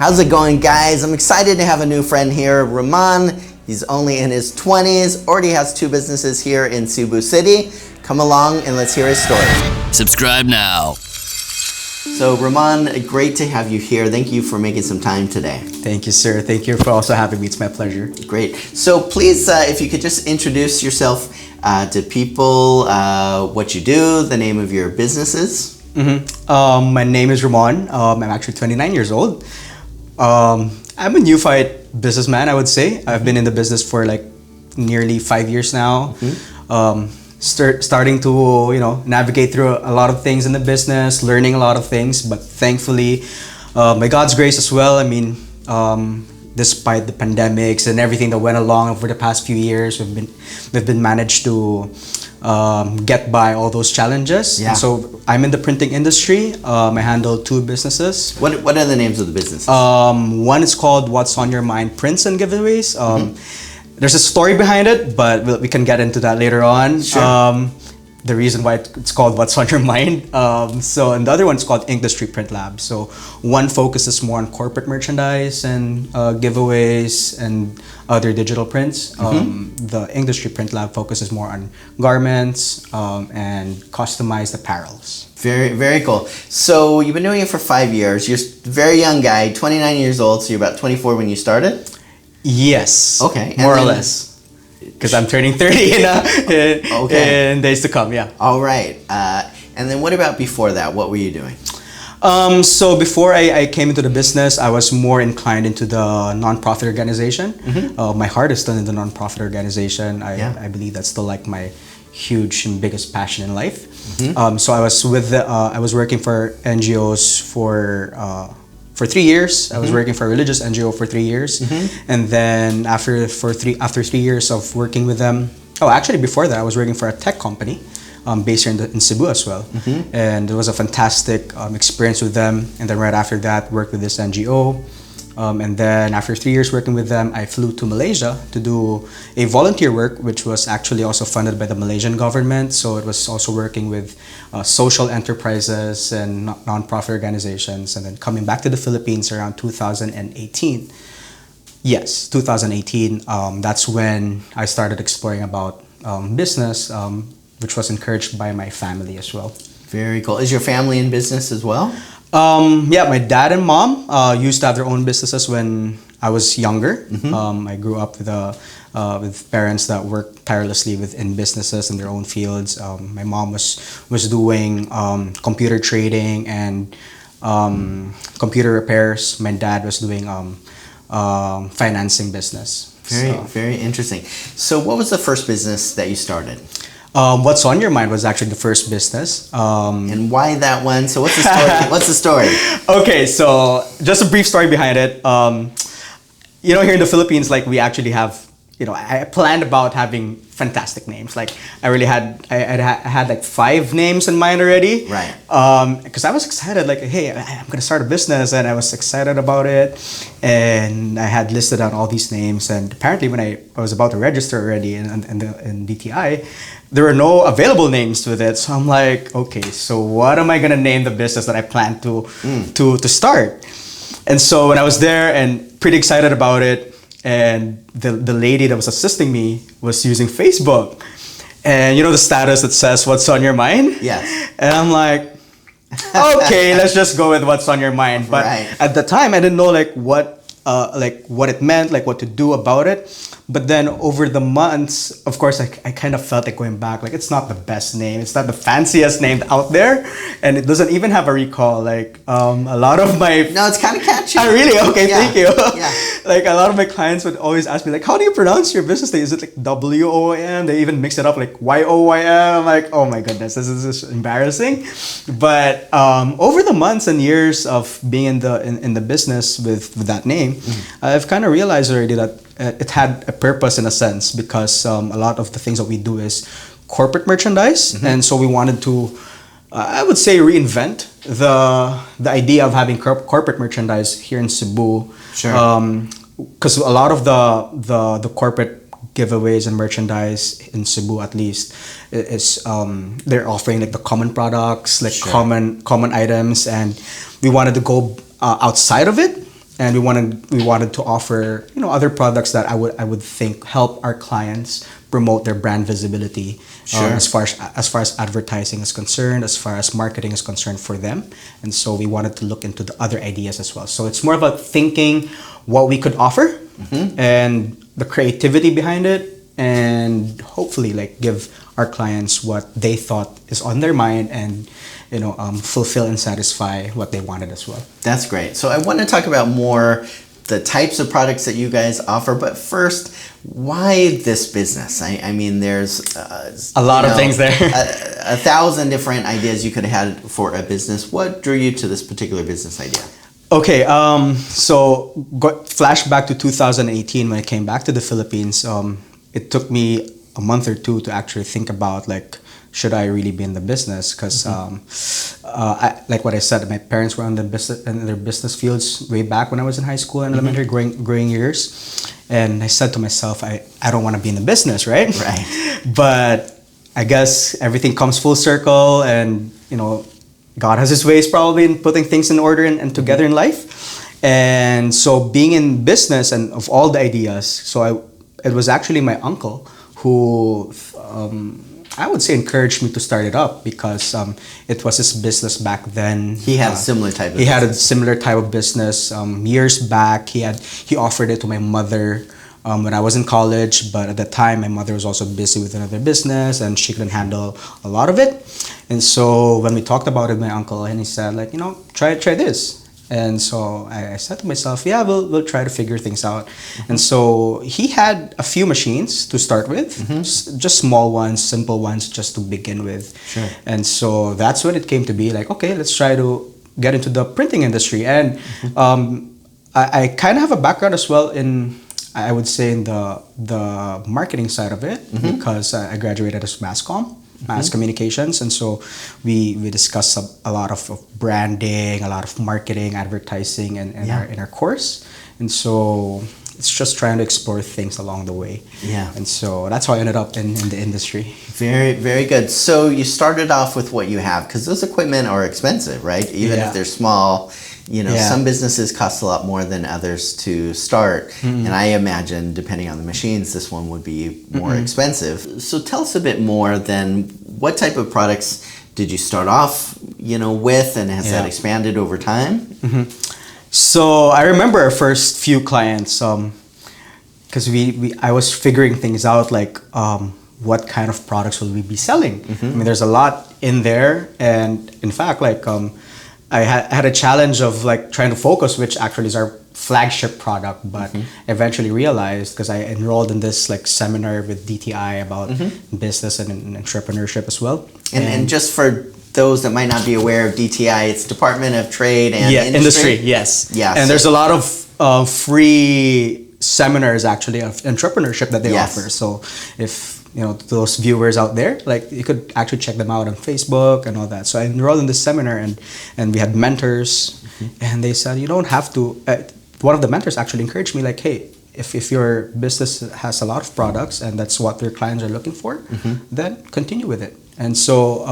How's it going, guys? I'm excited to have a new friend here, Ramon. He's only in his 20s, already has two businesses here in Cebu City. Come along and let's hear his story. Subscribe now. So Ramon, great to have you here. Thank you for making some time today. Thank you, sir. Thank you for also having me. It's my pleasure. Great. So please, if you could just introduce yourself to people, what you do, the name of your businesses. My name is Ramon. I'm actually 29 years old. I'm a neophyte businessman, I would say. I've been in the business for like nearly 5 years now. Starting to navigate through a lot of things in the business, learning a lot of things, but thankfully, by God's grace as well. I mean, despite the pandemics and everything that went along over the past few years, we've been managed to get by all those challenges. Yeah. And so I'm in the printing industry. I handle two businesses. What are the names of the businesses? One is called What's on Your Mind Prints and Giveaways. There's a story behind it, but we can get into that later on. Sure. The reason why it's called What's on Your Mind. And the other one's called Industry Print Lab. So one focuses more on corporate merchandise and giveaways and other digital prints. The Industry Print Lab focuses more on garments and customized apparels. Very, very cool. So you've been doing it for 5 years. You're a very young guy, 29 years old, so you're about 24 when you started? Yes. Okay. More or less. Because I'm turning 30 in days to come, yeah. All right. And then what about before that? What were you doing? So before I came into the business, I was more inclined into the nonprofit organization. My heart is still in the nonprofit organization. I believe that's still like my huge and biggest passion in life. So I was I was working for NGOs for 3 years. I was working for a religious NGO for 3 years, and then after 3 years of working with them, actually before that I was working for a tech company based here in Cebu as well, and it was a fantastic experience with them. And then right after that, worked with this NGO, and then after 3 years working with them, I flew to Malaysia to do a volunteer work, which was actually also funded by the Malaysian government. So it was also working with social enterprises and nonprofit organizations, and then coming back to the Philippines around 2018. Yes, 2018. That's when I started exploring about business, which was encouraged by my family as well. Very cool. Is your family in business as well? Yeah, my dad and mom used to have their own businesses when I was younger. I grew up with parents that worked tirelessly within businesses in their own fields. My mom was doing computer trading and computer repairs. My dad was doing financing business. Very interesting. So what was the first business that you started? What's on Your Mind was actually the first business. And why that one? So what's the story? What's the story? Okay, so just a brief story behind it. Here in the Philippines, like we actually have, I planned about having fantastic names. Like I had like 5 names in mind already. Right. Because I was excited, like, hey, I'm gonna start a business, and I was excited about it. And I had listed out all these names, and apparently when I was about to register already in DTI, there were no available names with it. So I'm like, okay, so what am I gonna name the business that I plan to start? And so when I was there and pretty excited about it, and the lady that was assisting me was using Facebook, and the status that says "What's on your mind?" Yes. And I'm like, okay, let's just go with "What's on your mind." But at the time, I didn't know what it meant, like what to do about it. But then over the months, of course, I kind of felt like going back, like it's not the best name, it's not the fanciest name out there, and it doesn't even have a recall. Like a lot of my it's kind of catchy. Oh, really? Okay, Yeah. thank you. Yeah. Like a lot of my clients would always ask me, like, how do you pronounce your business name? Is it like WOM? They even mix it up like YOYM. I'm like, oh my goodness, this is just embarrassing. But over the months and years of being in the business with that name, I've kind of realized already that it had a purpose in a sense, because a lot of the things that we do is corporate merchandise, and so we wanted to, I would say, reinvent the idea of having corporate merchandise here in Cebu. Sure. Because a lot of the corporate giveaways and merchandise in Cebu, at least, is they're offering like the common products, like common items, and we wanted to go outside of it and we wanted to offer other products that I would think help our clients promote their brand visibility, Sure. as far as advertising is concerned, as far as marketing is concerned for them. And so we wanted to look into the other ideas as well. So it's more about thinking what we could offer and the creativity behind it, and hopefully like give our clients what they thought is on their mind, and fulfill and satisfy what they wanted as well. That's great. So I want to talk about more the types of products that you guys offer, but first, why this business? I mean, there's A lot of things there. a thousand different ideas you could have had for a business. What drew you to this particular business idea? Okay, so flashback to 2018 when I came back to the Philippines. It took me a month or two to actually think about like, should I really be in the business? Because like what I said, my parents were in their business fields way back when I was in high school and elementary growing years, and I said to myself, I don't want to be in the business, right? Right. But I guess everything comes full circle, and God has His ways probably in putting things in order and together in life. And so being in business and of all the ideas, it was actually my uncle who I would say encouraged me to start it up, because it was his business back then. He had a similar type of He had a similar type of business years back. He offered it to my mother when I was in college, but at the time my mother was also busy with another business and she couldn't handle a lot of it. And so when we talked about it with my uncle, and he said like, try this. And so I said to myself, yeah, we'll try to figure things out. And so he had a few machines to start with, just small ones, simple ones, just to begin with. Sure. And so that's when it came to be like, okay, let's try to get into the printing industry. And I kind of have a background as well in, I would say, in the marketing side of it, because I graduated as mass communications, and so we discussed a lot of branding, a lot of marketing, advertising in our course. And so it's just trying to explore things along the way. Yeah. And so that's how I ended up in the industry. Very, very good. So you started off with what you have, because those equipment are expensive, right? Even if they're small, some businesses cost a lot more than others to start. And I imagine, depending on the machines, this one would be more expensive. So tell us a bit more then, what type of products did you start off, with, and has that expanded over time? So I remember our first few clients, because I was figuring things out, like what kind of products will we be selling. I mean, there's a lot in there, and in fact, like I had a challenge of like trying to focus which actually is our flagship product, but eventually realized, because I enrolled in this like seminar with DTI about business and entrepreneurship as well. And just for those that might not be aware of DTI, it's Department of Trade and Industry. Yes. Yeah. And there's a lot of free seminars actually of entrepreneurship that they offer. So if those viewers out there, like, you could actually check them out on Facebook and all that. So I enrolled in this seminar, and we had mentors, and they said, you don't have to. One of the mentors actually encouraged me, like, hey, if your business has a lot of products and that's what their clients are looking for, then continue with it. And so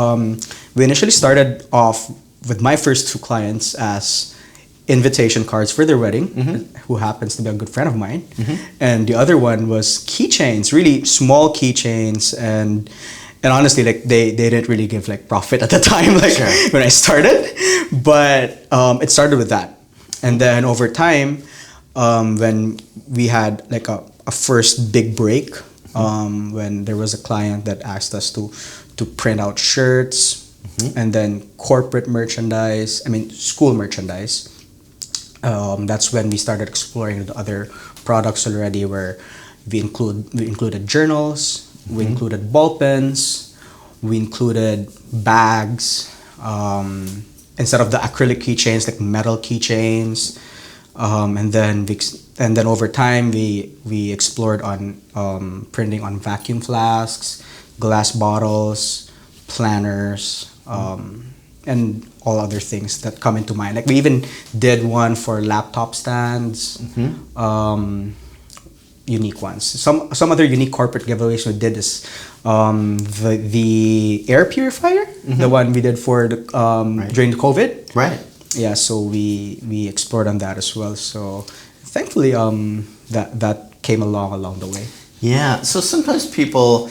we initially started off with my first two clients as invitation cards for their wedding, who happens to be a good friend of mine. And the other one was keychains, really small keychains. And honestly, like, they didn't really give like profit at the time, like when I started, but it started with that. And then over time, when we had like a first big break, when there was a client that asked us to print out shirts, and then corporate merchandise, school merchandise. That's when we started exploring the other products already, where we included journals, we included ball pens, we included bags, instead of the acrylic keychains, like metal keychains. And then over time we explored on printing on vacuum flasks, glass bottles, planners, and all other things that come into mind. Like, we even did one for laptop stands, unique ones. Some other unique corporate giveaways we did is the air purifier, the one we did for the during the COVID. Right. yeah, so we explored on that as well. So thankfully, that came along the way. Yeah, so sometimes people,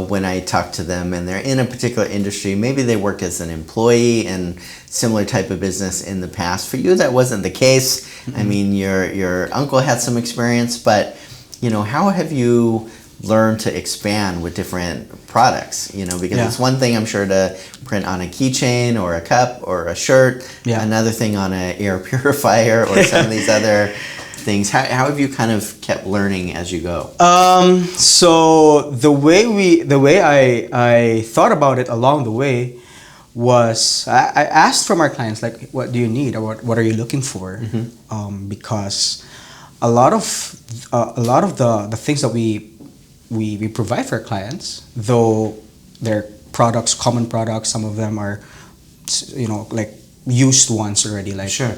when I talk to them and they're in a particular industry, maybe they worked as an employee in similar type of business in the past. For you, that wasn't the case. I mean, your uncle had some experience, but how have you learned to expand with different products? Because it's one thing, I'm sure, to print on a keychain or a cup or a shirt. Yeah. Another thing on an air purifier or some of these other things. How have you kind of kept learning as you go? So the way I thought about it along the way was I asked from our clients, like, what do you need, or what are you looking for? Because a lot of the things that we provide for our clients, though they're products, common products, some of them are like used ones already, like sure.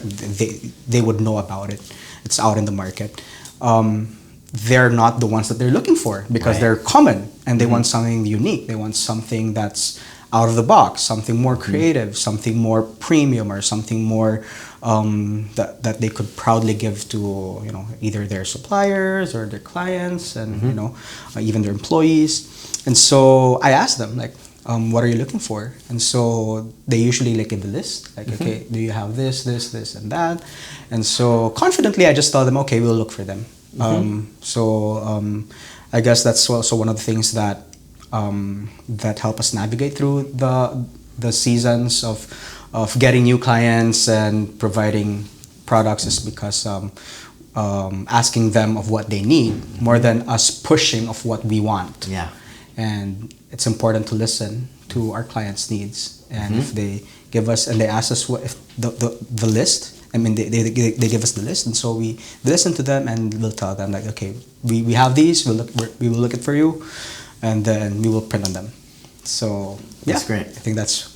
they would know about it. It's out in the market. They're not the ones that they're looking for, because they're common and they want something unique. They want something that's out of the box, something more creative, something more premium, or something more that they could proudly give to either their suppliers or their clients, and even their employees. And so I asked them, like, what are you looking for? And so they usually give the list, like, okay, do you have this, and that? And so confidently I just tell them, okay, we'll look for them. I guess that's also one of the things that that help us navigate through the seasons of getting new clients and providing products, is because asking them of what they need more than us pushing of what we want. Yeah. And it's important to listen to our clients' needs, and if they give us and they ask us what if the list. I mean, they give us the list, and so we listen to them, and we'll tell them, like, okay, we have these. We will look it for you, and then we will print on them. So that's great. I think that's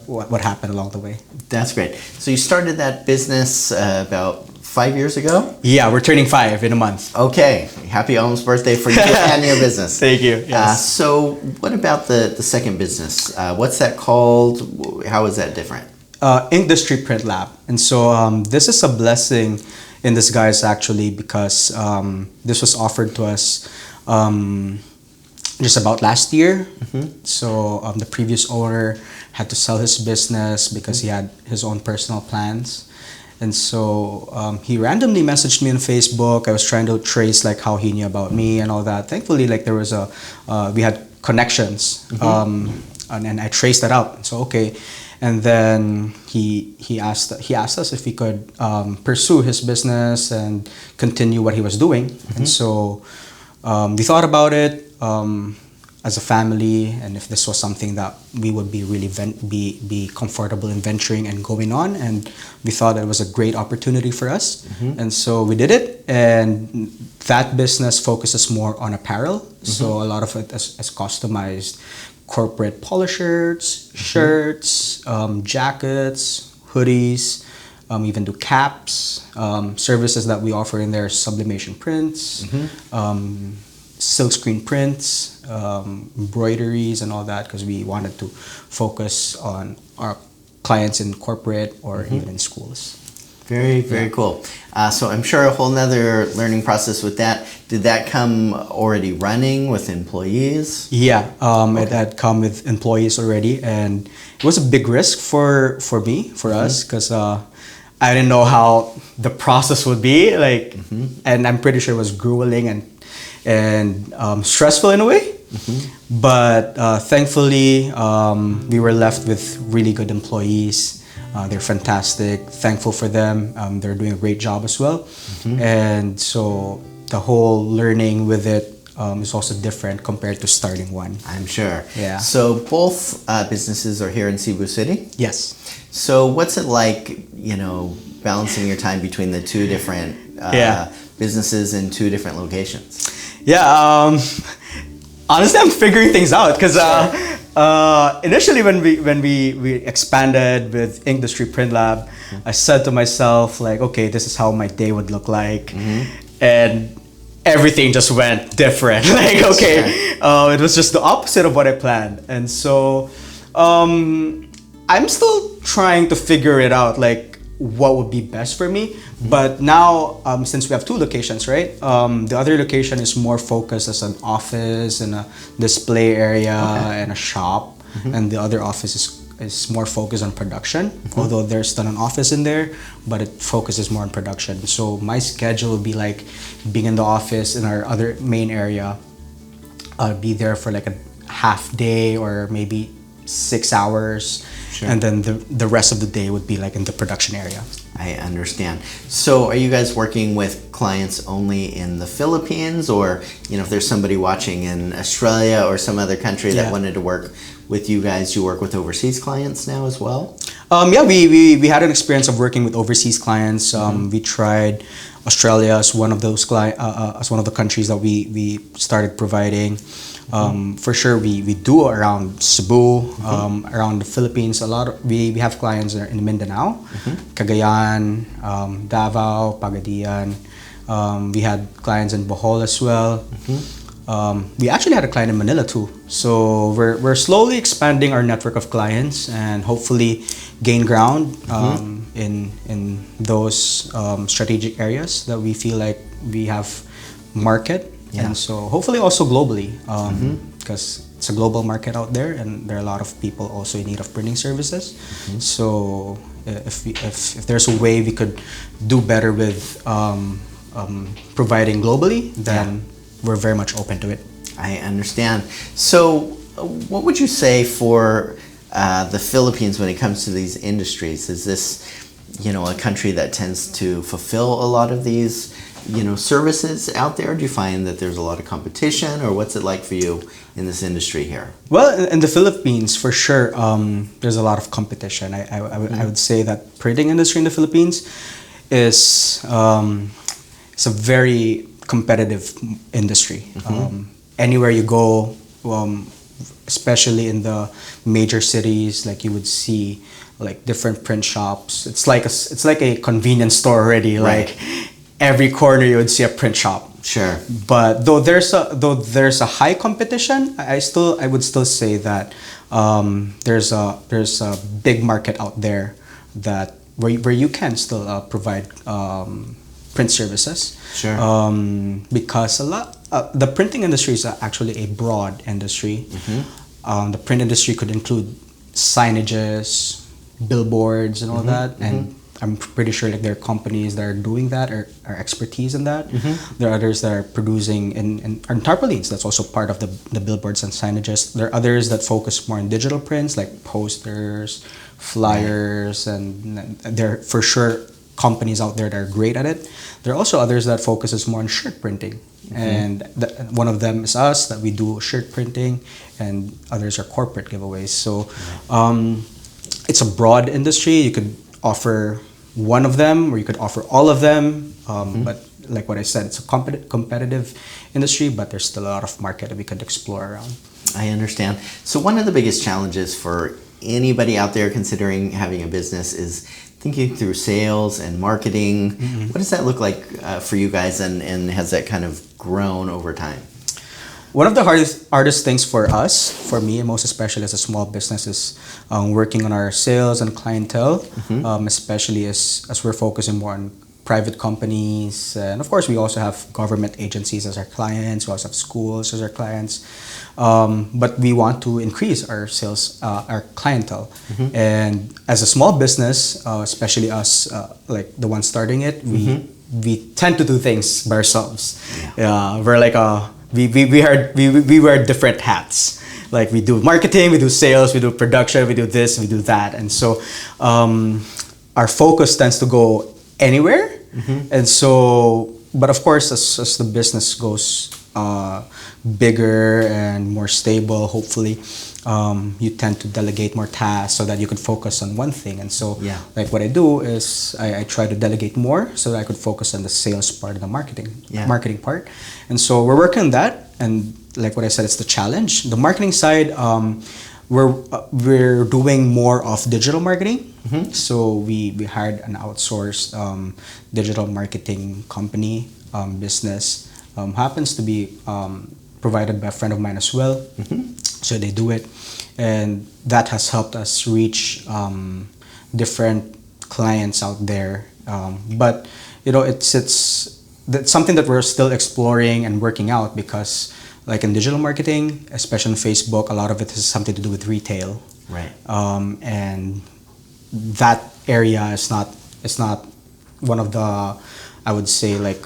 what happened along the way. That's great. So you started that business about 5 years ago? Yeah, we're turning 5 in a month. Okay, happy almost birthday for you and your business. Thank you. Yes. So what about the second business? What's that called? How is that different? Industry Print Lab. And so this is a blessing in disguise, actually, because this was offered to us just about last year. So the previous owner had to sell his business because he had his own personal plans. And so he randomly messaged me on Facebook. I was trying to trace like how he knew about me and all that. Thankfully, like there was we had connections, and I traced that out. So okay. And then he asked us if we could pursue his business and continue what he was doing. And so we thought about it as a family, and if this was something that we would be really be comfortable in venturing and going on. And we thought it was a great opportunity for us. And so we did it. And that business focuses more on apparel. So a lot of it is customized. Corporate polo shirts, shirts, jackets, hoodies, even do caps, services that we offer in there, sublimation prints, silkscreen prints, embroideries and all that, because we wanted to focus on our clients in corporate or even in schools. Very, very cool. So I'm sure a whole nother learning process with that. Did that come already running with employees? Yeah, it had come with employees already, and it was a big risk for me, for us, because I didn't know how the process would be like, and I'm pretty sure it was grueling and stressful in a way. But thankfully, we were left with really good employees. They're fantastic. Thankful for them. They're doing a great job as well. And so the whole learning with it is also different compared to starting one. I'm sure. Yeah. So both businesses are here in Cebu City? Yes. So what's it like, balancing your time between the two different businesses in two different locations? Yeah. Honestly, I'm figuring things out because initially when we expanded with Industry Print Lab, I said to myself, like, okay, this is how my day would look like, and everything just went different. Like, okay, it was just the opposite of what I planned, and so I'm still trying to figure it out. Like, what would be best for me. But now, since we have two locations, right? The other location is more focused as an office and a display area and a shop, and the other office is more focused on production. Although there's still an office in there, but it focuses more on production. So my schedule will be like being in the office in our other main area. I'll be there for like a half day or maybe 6 hours. Sure. And then the rest of the day would be like in the production area. I understand. So are you guys working with clients only in the Philippines, or if there's somebody watching in Australia or some other country that wanted to work with you guys, you work with overseas clients now as well? We had an experience of working with overseas clients. We tried Australia as one of those as one of the countries that we started providing. For sure, we do around Cebu, around the Philippines. We have clients in Mindanao, Cagayan, Davao, Pagadian. We had clients in Bohol as well. We actually had a client in Manila too. So we're slowly expanding our network of clients and hopefully gain ground in those strategic areas that we feel like we have market. Yeah. And so hopefully also globally, because it's a global market out there, and there are a lot of people also in need of printing services. So if there's a way we could do better with providing globally, then we're very much open to it. I understand. So what would you say for the Philippines when it comes to these industries? Is this a country that tends to fulfill a lot of these services out there? Do you find that there's a lot of competition, or what's it like for you in this industry here? Well, in the Philippines, for sure, there's a lot of competition. I would say that printing industry in the Philippines is it's a very competitive industry. Anywhere you go, especially in the major cities, like you would see like different print shops. It's like a convenience store already. Right. Like every corner you would see a print shop. Sure. But though there's a high competition, I would still say that there's a big market out there that where you can still provide print services. Sure. Because the printing industry is actually a broad industry. The print industry could include signages, billboards, and all that, and I'm pretty sure like there are companies that are doing that or are expertise in that. There are others that are producing in tarpaulins. That's also part of the billboards and signages. There are others that focus more on digital prints like posters, flyers, and there are for sure companies out there that are great at it. There are also others that focuses more on shirt printing. And one of them is us, that we do shirt printing, and others are corporate giveaways. So it's a broad industry. You could offer one of them, or you could offer all of them. But like what I said, it's a competitive industry, but there's still a lot of market that we could explore around. I understand. So one of the biggest challenges for anybody out there considering having a business is thinking through sales and marketing. What does that look like for you guys, and has that kind of grown over time? One of the hardest things for us, for me, and most especially as a small business, is working on our sales and clientele, especially as we're focusing more on private companies. And of course, we also have government agencies as our clients. We also have schools as our clients. But we want to increase our sales, our clientele. And as a small business, especially us, like the ones starting it, we tend to do things by ourselves. We're like we wear different hats. Like we do marketing, we do sales, we do production, we do this, we do that. And so our focus tends to go anywhere. And so, but of course, as the business goes bigger and more stable, hopefully, you tend to delegate more tasks so that you could focus on one thing. And so, like what I do is I try to delegate more so that I could focus on the sales part and the marketing part. And so we're working on that. And like what I said, it's the challenge. The marketing side, we're doing more of digital marketing. So we hired an outsourced digital marketing company, business. Happens to be provided by a friend of mine as well. So they do it, and that has helped us reach different clients out there. But that's something that we're still exploring and working out, because like in digital marketing, especially on Facebook, a lot of it has something to do with retail. Right. And that area is not one of the, I would say, like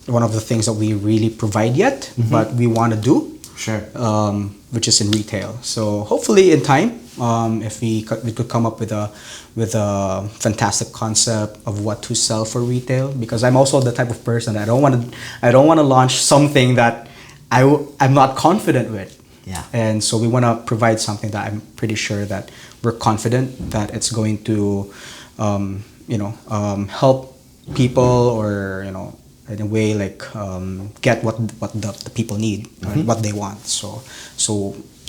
one of the things that we really provide yet, but we want to do. Sure. Which is in retail. So hopefully in time, if we could come up with a fantastic concept of what to sell for retail, because I'm also the type of person that I don't want to launch something that I'm not confident with. Yeah. And so we want to provide something that I'm pretty sure that we're confident that it's going to help people, or in a way, like get what the people need, what they want. So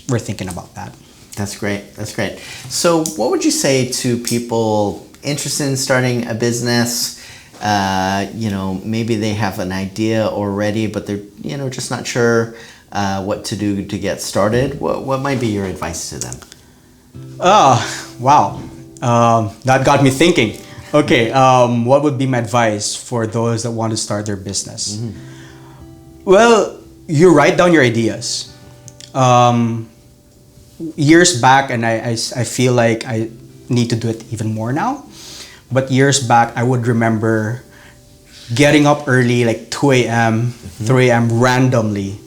we're thinking about that. That's great. That's great. So what would you say to people interested in starting a business? Maybe they have an idea already, but they're just not sure what to do to get started. What might be your advice to them? Wow. That got me thinking. Okay, what would be my advice for those that want to start their business? Well, you write down your ideas. Years back, and I feel like I need to do it even more now, but years back, I would remember getting up early, like 2 a.m., 3 a.m. randomly,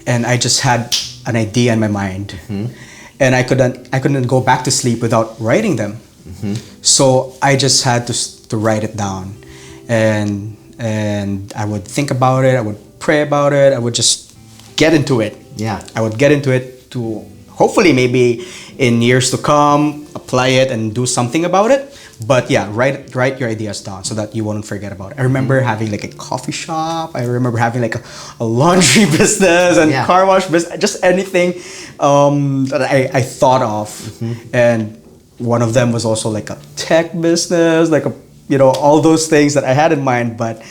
and I just had an idea in my mind. And I couldn't go back to sleep without writing them. So I just had to write it down, and I would think about it. I would pray about it. I would just get into it. Yeah. I would get into it to hopefully maybe in years to come apply it and do something about it. But yeah, write your ideas down so that you won't forget about it. I remember having like a coffee shop. I remember having like a laundry business and car wash business, just anything that I thought of. And one of them was also like a tech business, like all those things that I had in mind, but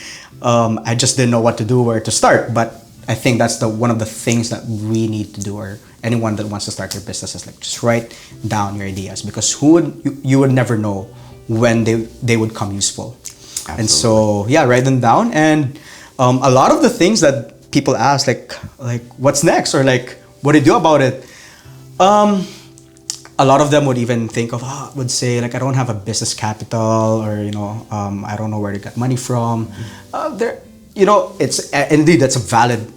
I just didn't know what to do, where to start. But I think that's one of the things that we need to do, or anyone that wants to start their business, is like just write down your ideas, because you would never know when they would come useful. Absolutely. And so write them down. And a lot of the things that people ask, like what's next, or like what do you do about it? A lot of them would even think of would say like, I don't have a business capital, or I don't know where to get money from. It's indeed, that's a valid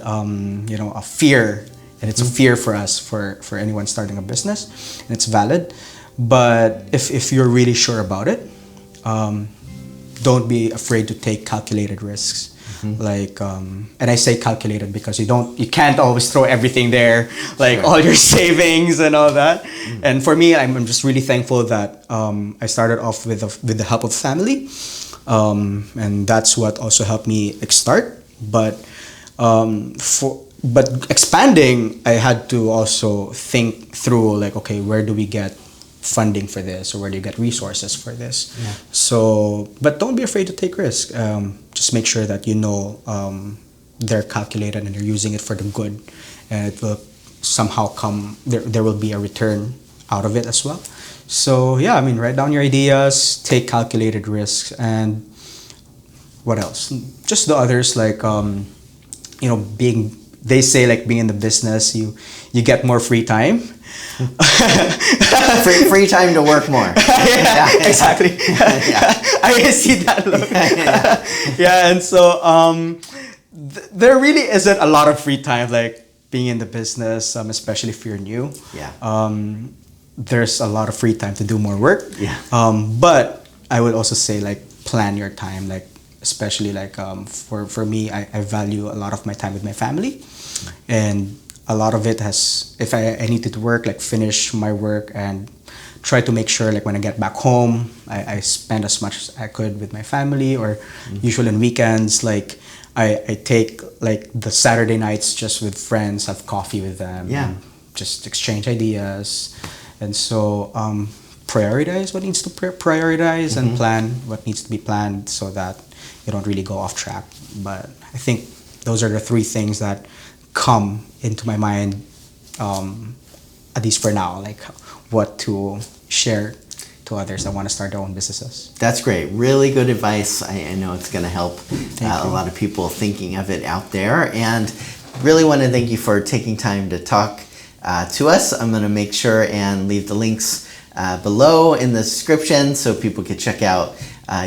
a fear, and it's a fear for us, for anyone starting a business, and it's valid. But if you're really sure about it, don't be afraid to take calculated risks. And I say calculated because you can't always throw everything there, like all your savings and all that. And for me, I'm just really thankful that I started off with the help of family, and that's what also helped me start. But expanding, I had to also think through, like, okay, where do we get funding for this, or where do you get resources for this? So, but don't be afraid to take risks. Just make sure that they're calculated and they're using it for the good, and it will somehow come. There will be a return out of it as well. So write down your ideas, take calculated risks, and what else? Just the others, like they say, like, being in the business, you get more free time. free time to work more. Exactly. I see that look. And so there really isn't a lot of free time, like, being in the business, especially if you're new. There's a lot of free time to do more work. But I would also say, like, plan your time, like, especially like for me, I value a lot of my time with my family, and a lot of it has, if I needed to work, like, finish my work and try to make sure, like, when I get back home, I spend as much as I could with my family, or usually on weekends, like, I take, like, the Saturday nights just with friends, have coffee with them, and just exchange ideas. And so prioritize what needs to prioritize, and plan what needs to be planned, so that you don't really go off track. But I think those are the three things that come into my mind, at least for now, like what to share to others that want to start their own businesses. That's great. Really good advice. I know it's going to help a lot of people thinking of it out there. And really want to thank you for taking time to talk to us. I'm going to make sure and leave the links below in the description so people can check out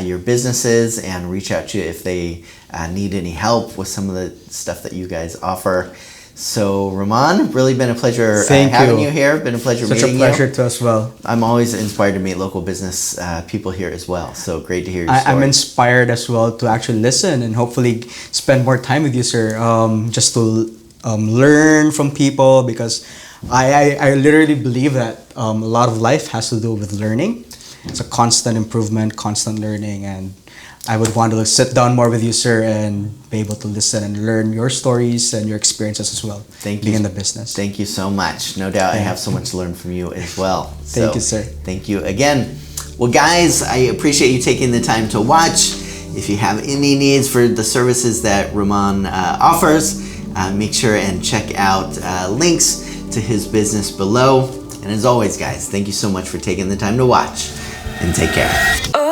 your businesses and reach out to you if they need any help with some of the stuff that you guys offer. So Ramon, really been a pleasure having you here. Been a pleasure meeting you. Such a pleasure to us as well. I'm always inspired to meet local business people here as well. So great to hear your story. I'm inspired as well to actually listen and hopefully spend more time with you, sir, just to learn from people, because I literally believe that a lot of life has to do with learning. It's a constant improvement, constant learning, and I would want to sit down more with you, sir, and be able to listen and learn your stories and your experiences as well. Thank you. Being in the business. Thank you so much. No doubt I have so much to learn from you as well. Thank you, sir. Thank you again. Well, guys, I appreciate you taking the time to watch. If you have any needs for the services that Ramon offers, make sure and check out links to his business below. And as always, guys, thank you so much for taking the time to watch, and take care.